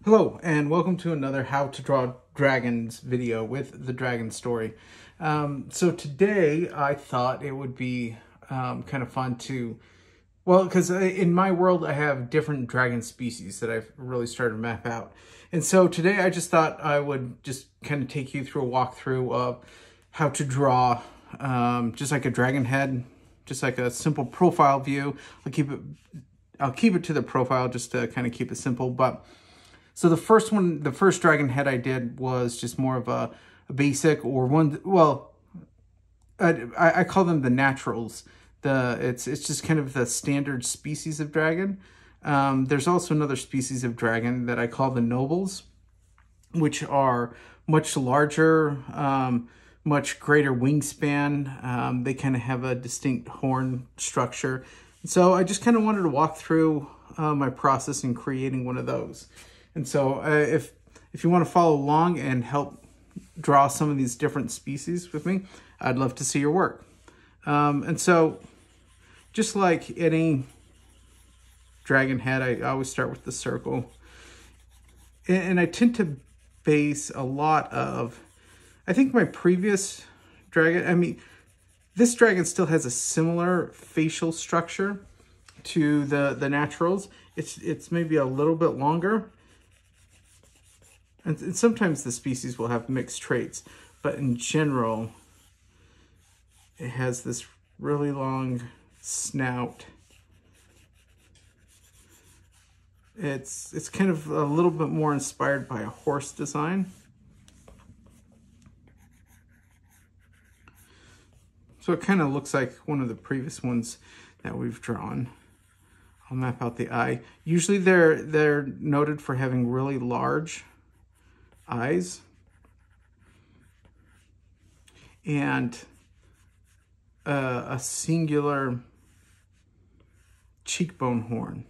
Hello, and welcome to another How to Draw Dragons video with the Dragon Story. So today I thought it would be kind of fun to, well, because in my world I have different dragon species that I've really started to map out. And so today I just thought I would just kind of take you through a walkthrough of how to draw just like a dragon head, just like a simple profile view. I'll keep it to the profile just to kind of keep it simple, but so the first dragon head I did was just more of a basic, or one, well, I call them the naturals. It's just kind of the standard species of dragon. There's also another species of dragon that I call the nobles, which are much larger, much greater wingspan. They kind of have a distinct horn structure. So I just kind of wanted to walk through my process in creating one of those. And so if you want to follow along and help draw some of these different species with me, I'd love to see your work. And so just like any dragon head, I always start with the circle. And I tend to base a lot of, I think my previous dragon, this dragon still has a similar facial structure to the naturals. It's maybe a little bit longer. And sometimes the species will have mixed traits, but in general, it has this really long snout. It's kind of a little bit more inspired by a horse design. So it kind of looks like one of the previous ones that we've drawn. I'll map out the eye. Usually they're noted for having really large eyes and a singular cheekbone horn,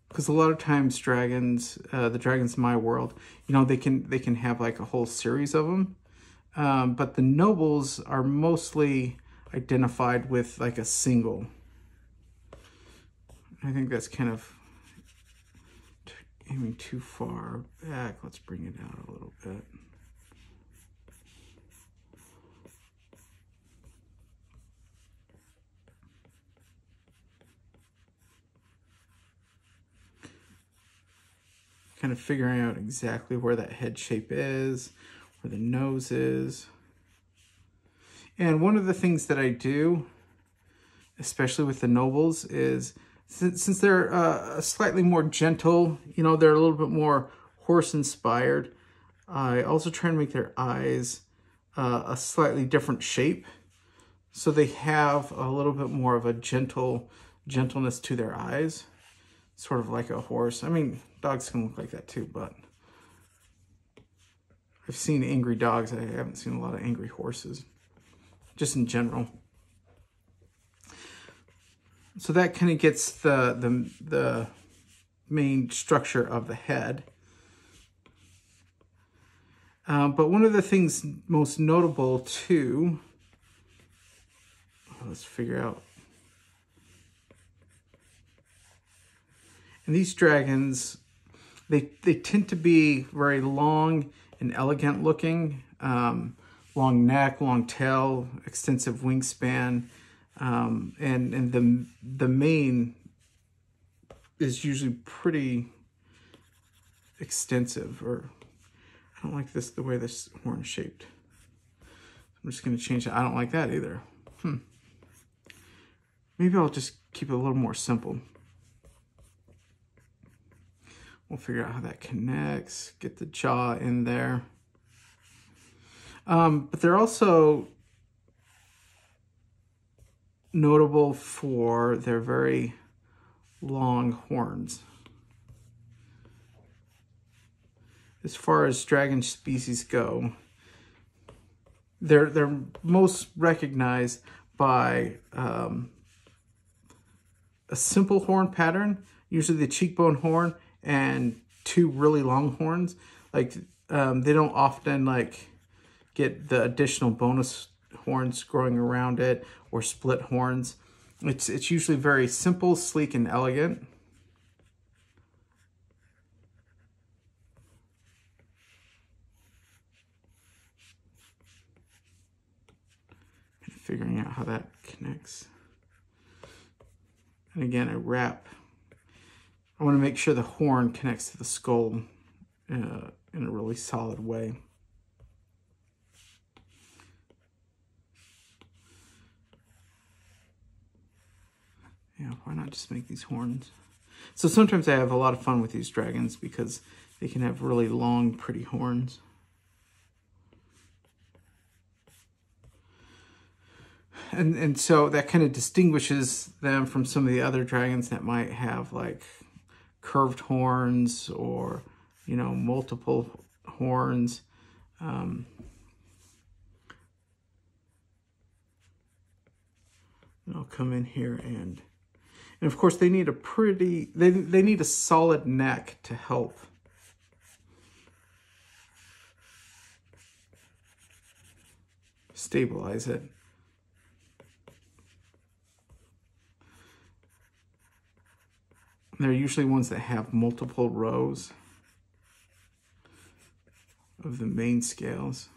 because a lot of times dragons, the dragons in my world, they can have like a whole series of them, but the nobles are mostly identified with like a single. I think that's kind of aiming too far back. Let's bring it out a little bit. Kind of figuring out exactly where that head shape is, where the nose is. And one of the things that I do, especially with the nobles, is since they're slightly more gentle, they're a little bit more horse-inspired, I also try to make their eyes a slightly different shape, so they have a little bit more of a gentleness to their eyes, sort of like a horse. Dogs can look like that too, but I've seen angry dogs. I haven't seen a lot of angry horses, just in general. So that kind of gets the main structure of the head. But one of the things most notable too, let's figure out. And these dragons, they tend to be very long and elegant looking, long neck, long tail, extensive wingspan. And the mane is usually pretty extensive, or I don't like the way this horn is shaped. I'm just going to change it. I don't like that either. Maybe I'll just keep it a little more simple. We'll figure out how that connects, get the jaw in there. But they're also notable for their very long horns. As far as dragon species go, they're most recognized by a simple horn pattern, usually the cheekbone horn and two really long horns. Like they don't often get the additional bonus horns growing around it or split horns. It's usually very simple, sleek, and elegant. figuring out how that connects. And again, I want to make sure the horn connects to the skull in a really solid way. Yeah, why not just make these horns? So sometimes I have a lot of fun with these dragons because they can have really long, pretty horns. And so that kind of distinguishes them from some of the other dragons that might have like curved horns or, you know, multiple horns. And I'll come in here and of course they need a they need a solid neck to help. Stabilize it. They're usually ones that have multiple rows of the main scales.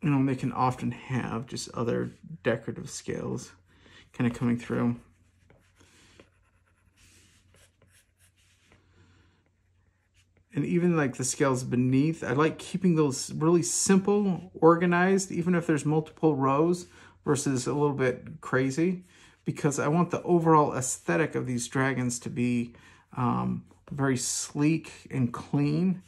You know, they can often have just other decorative scales kind of coming through. And even like the scales beneath, I like keeping those really simple, organized, even if there's multiple rows versus a little bit crazy, because I want the overall aesthetic of these dragons to be very sleek and clean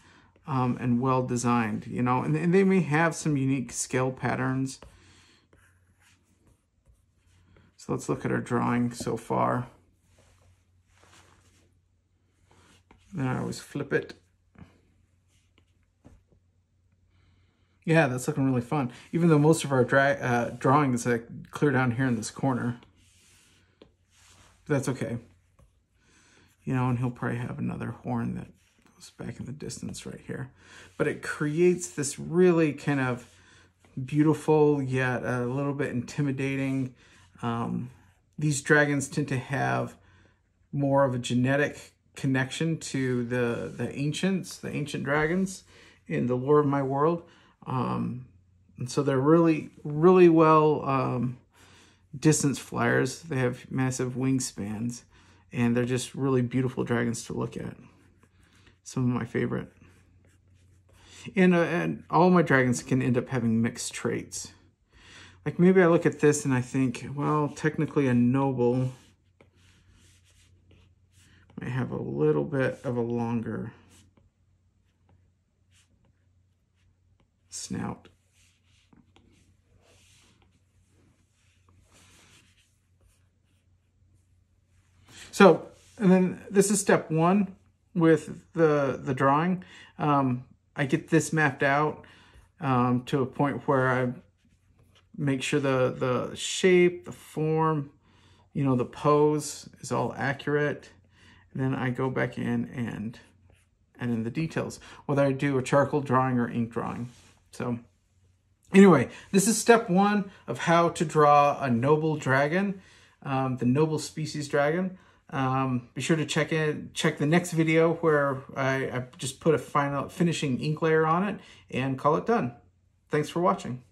and well designed, you know, and they may have some unique scale patterns. So let's look at our drawing so far. Then I always flip it. Yeah, that's looking really fun. Even though most of our drawing is like clear down here in this corner. But that's okay. You know, and he'll probably have another horn that goes back in the distance right here. But it creates this really kind of beautiful, yet a little bit intimidating. These dragons tend to have more of a genetic connection to the ancient dragons in the lore of my world. And so they're really, really well distance flyers. They have massive wingspans, and they're just really beautiful dragons to look at. Some of my favorite. And all my dragons can end up having mixed traits. Like maybe I look at this and I think, well, technically a noble might have a little bit of a longer snout. So, and then this is step one with the drawing. I get this mapped out to a point where I make sure the shape, the form, you know, the pose is all accurate. And then I go back in and add in the details, whether I do a charcoal drawing or ink drawing. So anyway, this is step one of how to draw a noble dragon, the noble species dragon. Be sure to check the next video where I just put a finishing ink layer on it and call it done. Thanks for watching.